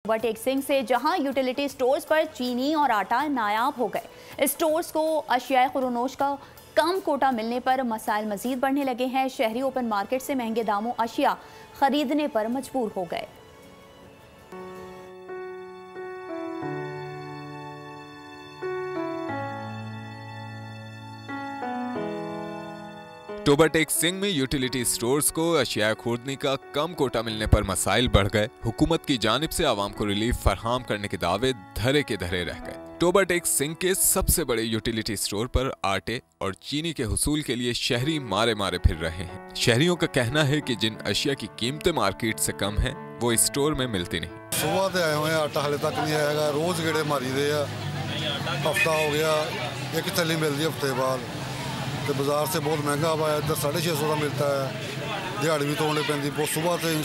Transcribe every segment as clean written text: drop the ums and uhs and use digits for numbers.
टोबाटेक सिंह से जहां utility stores पर चीनी और आटा नायाब हो गए, स्टोर्स को अशियाए खुरोनोश का कम कोटा मिलने पर मसाइल मजीद बढ़ने लगे हैं। शहरी ओपन मार्केट से महंगे दामों अशिया खरीदने पर मजबूर हो गए। टोबाटेक सिंह में यूटिलिटी स्टोर्स को अशिया खुर्दनी का कम कोटा मिलने पर मसाइल बढ़ गए। हुकूमत की जानिब से आवाम को रिलीफ फराहम करने के दावे धरे के धरे रह गए। टोबाटेक सिंह के सबसे बड़े यूटिलिटी स्टोर पर आटे और चीनी के हुसूल के लिए शहरी मारे मारे फिर रहे हैं। शहरियों का कहना है कि जिन अशिया की कीमतें मार्केट से कम हैं, वो इस स्टोर में मिलती नहीं। सुबह से आए हुए आटा हाले तक नहीं आएगा, रोज गेड़े मारी दे, हफ्ता हो गया, एक थैली मिलती है हफ्ते बाद। तो बाजार से बहुत महंगा हुआ है, इधर 650 का मिलता है, दिहाड़ी भी तोड़ने पैंती। बहुत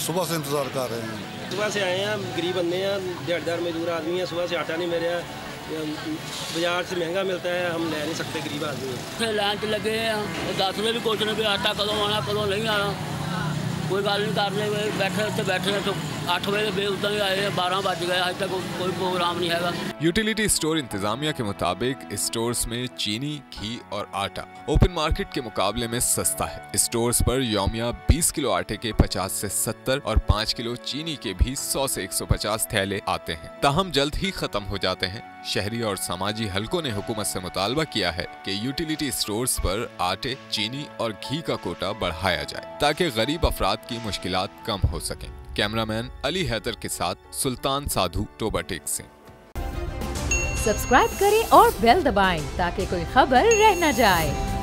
सुबह से इंतजार कर रहे हैं। सुबह से आए हैं, गरीब बंदे हैं, दिहाड़ीदार मजदूर आदमी है। सुबह से आटा नहीं मिल रहा, बाजार से महंगा मिलता है, हम ले नहीं सकते गरीब आदमी। लाइन च लगे हैं, 10 बजे भी कोच ने भी आटा कदों आना कदों नहीं आना, कोई गल नहीं कर रहे। बैठे तो 8 बजे बे उदा ही आए, 12 बज गए, आज तक कोई प्रोग्राम नहीं है। यूटिलिटी स्टोर इंतजामिया के मुताबिक स्टोर्स में चीनी, घी और आटा ओपन मार्केट के मुकाबले में सस्ता है। स्टोर्स पर यौमिया 20 किलो आटे के 50 से 70 और 5 किलो चीनी के भी 100 से 150 थैले आते हैं, ताहम जल्द ही खत्म हो जाते हैं। शहरी और समाजी हलकों ने हुकूमत से मुतालबा किया है कि यूटिलिटी स्टोर्स पर आटे, चीनी और घी का कोटा बढ़ाया जाए ताकि गरीब अफराद की मुश्किलात कम हो सकें। कैमरामैन अली हैदर के साथ सुल्तान साधु, टोबाटेक सिंह। सब्सक्राइब करें और बेल दबाएं ताकि कोई खबर रह न जाए।